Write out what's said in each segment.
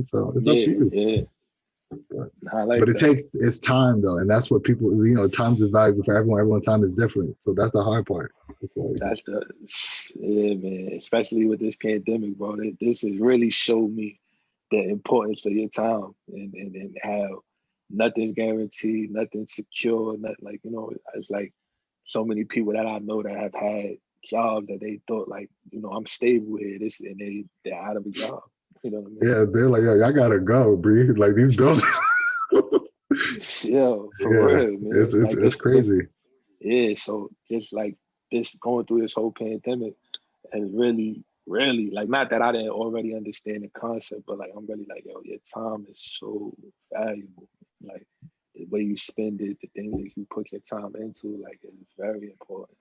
So it's up to Yeah, you. yeah. But, I but like it that. takes it's time though, and that's what people time's is valuable for everyone. Everyone's time is different, so that's the hard part. It's like That's the yeah, man. Especially with this pandemic, bro. This has really showed me the importance of your time and how nothing's guaranteed, nothing's secure, not like it's like so many people that I know that have had jobs that they thought like, I'm stable here, this and they're out of a job. You know what I yeah, they're like, yo, I gotta go, bro. Like these buildings. mean? Yo, for Yeah, real, it's man. it's Like it's this crazy. yeah, so just like this going through this whole pandemic has really, really like not that I didn't already understand the concept, but like I'm really like, yo, your time is so valuable. Like the way you spend it, the things that you put your time into, like is very important.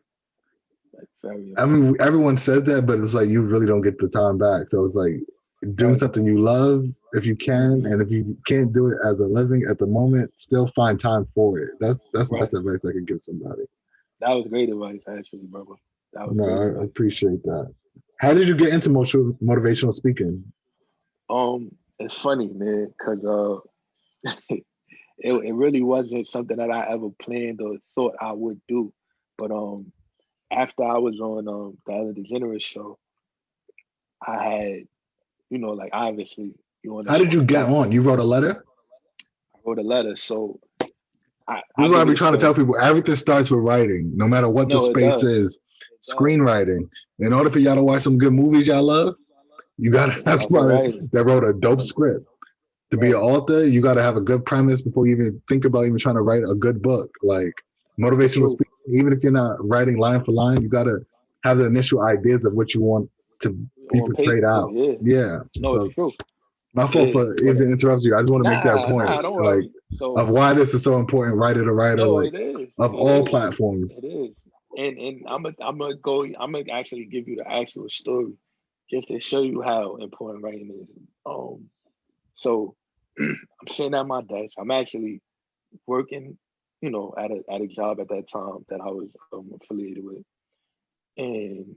Like very I important. mean, everyone says that, but it's like you really don't get the time back. So it's like doing Right. something you love if you can, Hmm. and if you can't do it as a living at the moment, still find time for it. That's the Right. best advice I could give somebody. That was great advice, actually, brother. That was No, great I advice. appreciate that. How did you get into motivational speaking? It's funny, man, because it really wasn't something that I ever planned or thought I would do. But after I was on the Ellen Degeneres show, I had, like obviously you on the How did show you for get nothing. on? You wrote a letter? I wrote a letter. So This I'll is what I give you be the trying to tell story. people. Everything starts with writing, no matter what the No, it space does. is. It does. Screenwriting. In order for y'all to watch some good movies y'all love, you gotta It have starts with somebody writing. that wrote a dope script. To be an Right. author, you got to have a good premise before you even think about even trying to write a good book. Like That's the motivational truth. speaking, even if you're not writing line for line, you got to have the initial ideas of what you want to be On portrayed paper, out. yeah. Yeah. No, it's So true. my fault Yeah. for But even interrupting you. I just want to make that point, nah, don't like worry. So of why this is so important. Writer to writer, no, like it is. of It all is. platforms. It is. And I'm gonna actually give you the actual story just to show you how important writing is. So I'm sitting at my desk. I'm actually working, at a job at that time that I was affiliated with, and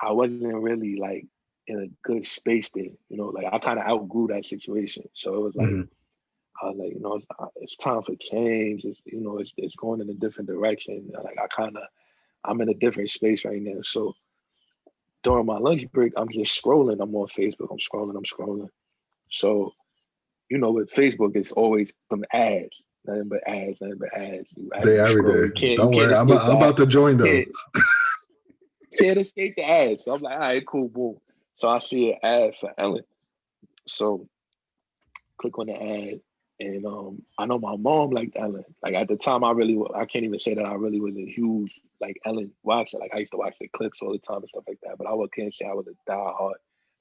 I wasn't really like in a good space there. Like I kind of outgrew that situation. So it was like Hmm. I was like, it's time for change. It's going in a different direction. Like I'm in a different space right now. So during my lunch break, I'm just scrolling. I'm on Facebook. I'm scrolling. I'm scrolling. So with Facebook, it's always some ads, nothing but ads, nothing but ads. As Day you every scroll, day. you Don't can't worry, escape I'm that. about to join them. Can't can't escape the ads. So I'm like, all right, cool, boom. So I see an ad for Ellen. So click on the ad, and I know my mom liked Ellen. Like at the time, I can't even say that I really was a huge like Ellen watcher. Like I used to watch the clips all the time and stuff like that. But can't say I was a diehard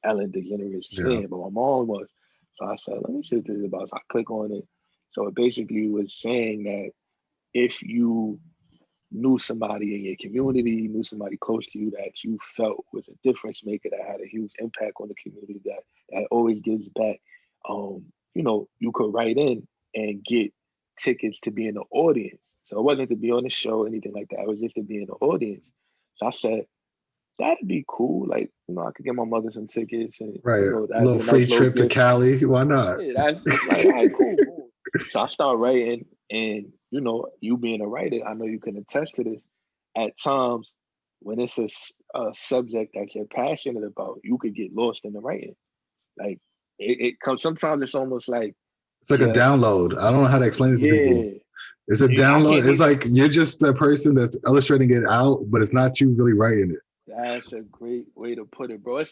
Ellen Degeneres Yeah. fan. But my mom was. So I said, let me see what this is about. So I click on it. So it basically was saying that if you knew somebody in your community, knew somebody close to you that you felt was a difference maker that had a huge impact on the community that always gives back. You could write in and get tickets to be in the audience. So it wasn't to be on the show or anything like that. It was just to be in the audience. So I said, that'd be cool. Like, I could get my mother some tickets and Right. A that'd little be a free nice little trip to gift. Cali. Why not? Yeah, that's like, all right, cool, boom. So I start writing, and you being a writer, I know you can attest to this. At times, when it's a subject that you're passionate about, you could get lost in the writing. Like it comes. Sometimes it's almost like, It's like a yeah, download. I don't know how to explain it to people. yeah. It's a I download. can't It's even. like you're just the person that's illustrating it out, but it's not you really writing it. That's a great way to put it, bro.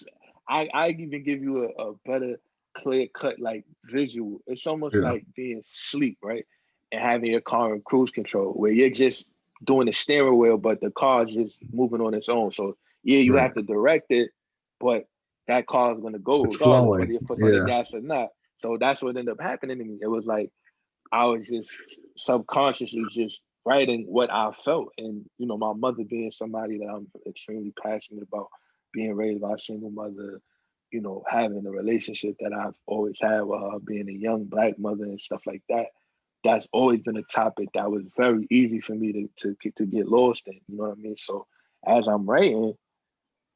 I even give you a better clear cut like visual. It's almost Yeah. like being asleep, right? And having your car in cruise control where you're just doing the steering wheel, but the car's just moving on its own. So yeah, you Right. have to direct it, but that car is gonna go It's regardless whether flowing. you put on the Yeah. gas or not. So that's what ended up happening to me. It was like I was just subconsciously just writing what I felt. And, my mother being somebody that I'm extremely passionate about, being raised by a single mother, having a relationship that I've always had with her, being a young black mother and stuff like that. That's always been a topic that was very easy for me to get lost in. You know what I mean? So as I'm writing,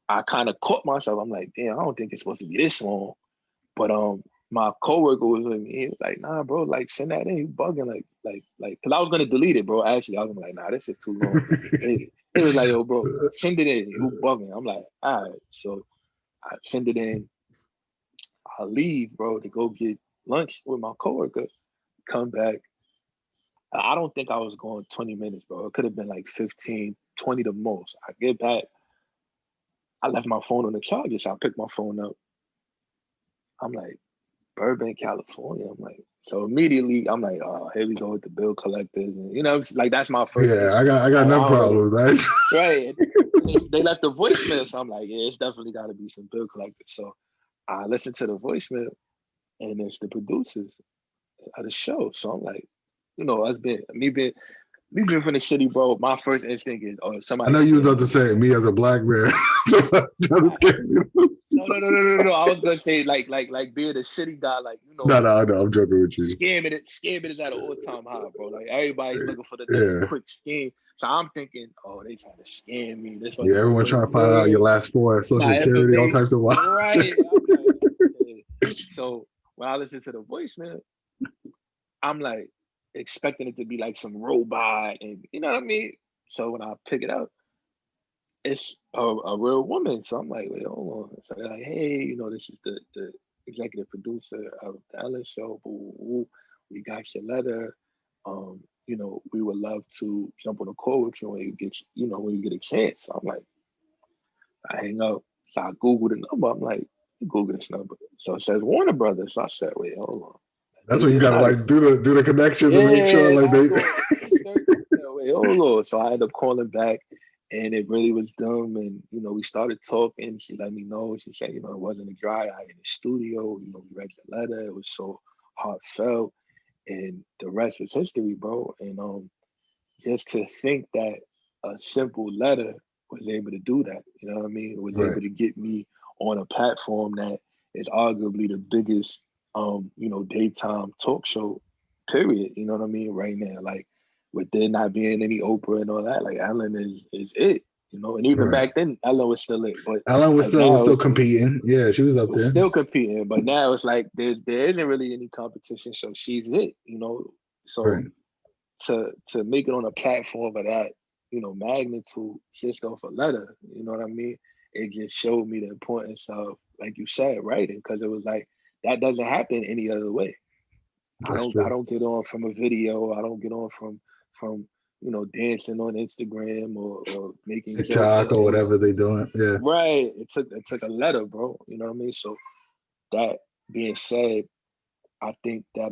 I kind of caught myself. I'm like, damn, I don't think it's supposed to be this long. But my coworker was with me. He was like, nah, bro, like send that in. You bugging, cause I was gonna delete it, bro. Actually, I was like, nah, this is too long. It was like, yo, bro, send it in. You bugging. I'm like, all right. So I send it in. I leave, bro, to go get lunch with my coworker. Come back. I don't think I was going 20 minutes, bro. It could have been like 15, 20 the most. I get back. I left my phone on the charger, so I picked my phone up. I'm like, Burbank, California. I'm like, so immediately I'm like, oh, here we go with the bill collectors. And, you know, it's like that's my first. Yeah, I got no problems. Right. They left the voicemail. So I'm like, yeah, it's definitely got to be some bill collectors. So I listened to the voicemail and it's the producers of the show. So I'm like, you know, me being from the city, bro. My first instinct is, oh, somebody. I know you were about to say me as a black man. No. I was gonna say like being a city guy, like, you know. No, I'm joking with you. Scamming is at an all-time high, bro. Like everybody's looking for the next quick scheme. So I'm thinking, oh, they trying to scam me. This yeah, everyone trying to find out your last four, social security, all types of wild. Right. Like, so when I listen to the voicemail, I'm like expecting it to be like some robot, and you know what I mean. So when I pick it up, it's a real woman. So I'm like, wait, hold on. So they're like, hey, you know, this is the executive producer of the Ellen show. We got your letter. You know, we would love to jump on a call with you when you get a chance. So I'm like, I hang up. So I Google the number. I'm like, Google this number. So it says Warner Brothers. So I said, wait, hold on. That's when you gotta like do the connections and make sure like they. Wait, hold on. So I ended up calling back. And it really was dumb. And, you know, we started talking. She let me know. She said, you know, it wasn't a dry eye in the studio. You know, we read your letter. It was so heartfelt. And the rest was history, bro. And just to think that a simple letter was able to do that, you know what I mean? It was able to get me on a platform that is arguably the biggest, you know, daytime talk show, period. You know what I mean? Right now, like, with there not being any Oprah and all that, like Ellen is it, you know. And even back then, Ellen was still it, but Ellen was still competing. Yeah, she was up there, still competing. But now it's like there isn't really any competition, so she's it, you know. So to make it on a platform of that, you know, magnitude, just off a letter, you know what I mean? It just showed me the importance of, like you said, writing, because it was like that doesn't happen any other way. I don't get on from a video. I don't get on from you know, dancing on Instagram or making TikTok jokes or whatever they doing. Yeah. Right. It took a letter, bro. You know what I mean? So that being said, I think that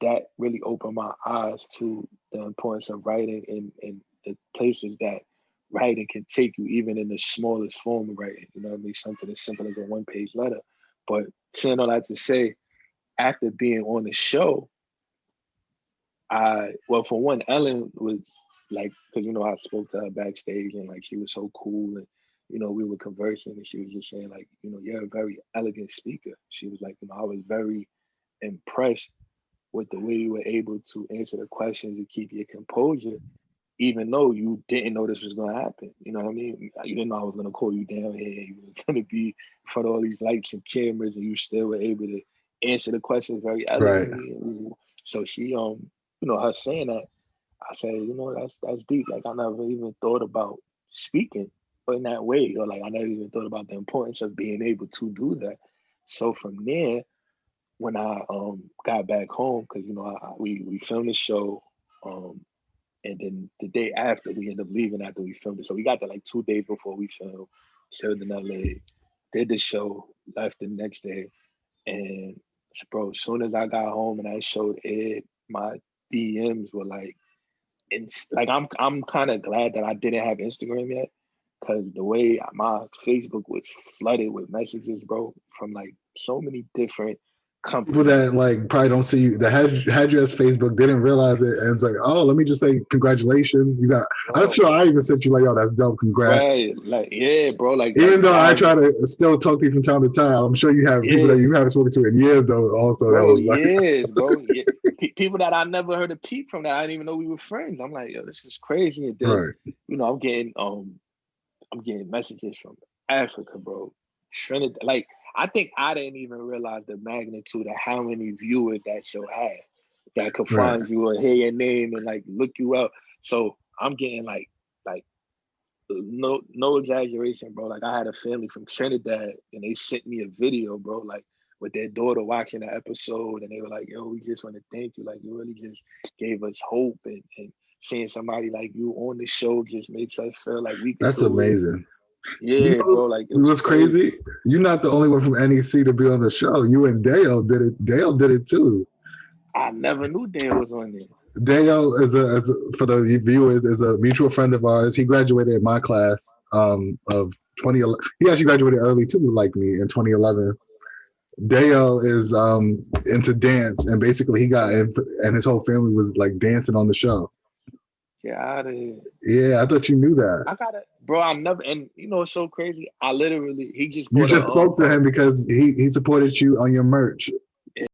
that really opened my eyes to the importance of writing and the places that writing can take you, even in the smallest form of writing. You know what I mean? Something as simple as a one-page letter. But saying all that to say, after being on the show, for one, Ellen was like, because, you know, I spoke to her backstage and like she was so cool, and, you know, we were conversing and she was just saying like, you know, you're a very elegant speaker. She was like, you know, I was very impressed with the way you were able to answer the questions and keep your composure, even though you didn't know this was going to happen. You know what I mean? You didn't know I was going to call you down here. You were going to be in front of all these lights and cameras, and you still were able to answer the questions very elegantly. Right. So she, you know, her saying that, I said, you know, that's deep. Like, I never even thought about speaking in that way, or like I never even thought about the importance of being able to do that. So from there, when I got back home, because, you know, we filmed the show, and then the day after we ended up leaving after we filmed it. So we got there like 2 days before we filmed, showed in LA, did the show, left the next day, and bro, as soon as I got home and I showed Ed, my DMs were like, it's like I'm kind of glad that I didn't have Instagram yet, because the way my Facebook was flooded with messages, bro, from like so many different companies. People that like probably don't see you, that had you as Facebook, didn't realize it, and it's like, oh, let me just say congratulations. You got. Bro. I'm sure I even sent you like, oh, that's dope, congrats. Right, like, yeah, bro. Like, even though I try to still talk to you from time to time, I'm sure you have people that you haven't spoken to in years, though. Also, bro, like, years, bro. Yeah. People that I never heard a peep from, that I didn't even know we were friends. I'm like, yo, this is crazy. And then, you know, I'm getting messages from Africa, bro. Trinidad. Like, I think I didn't even realize the magnitude of how many viewers that show had that could Right. find you or hear your name and like look you up. So I'm getting like no exaggeration, bro. Like I had a family from Trinidad and they sent me a video, bro, like with their daughter watching the episode, and they were like, yo, we just want to thank you. Like you really just gave us hope, and seeing somebody like you on the show just makes us feel like we could That's do it. amazing. Yeah, bro. Like it It was was crazy. crazy. You're not the only one from NEC to be on the show. You and Dale did it. Dale did it too. I never knew Dan was on there. Dale for the viewers, is a mutual friend of ours. He graduated in my class of 2011. He actually graduated early too, like me, in 2011. Dale is into dance, and basically he got in, and his whole family was like dancing on the show. Get out of here. Yeah, I thought you knew that. I got it, bro. I never, and you know, it's so crazy. I literally, he just You bought just spoke to him because he supported you on your merch.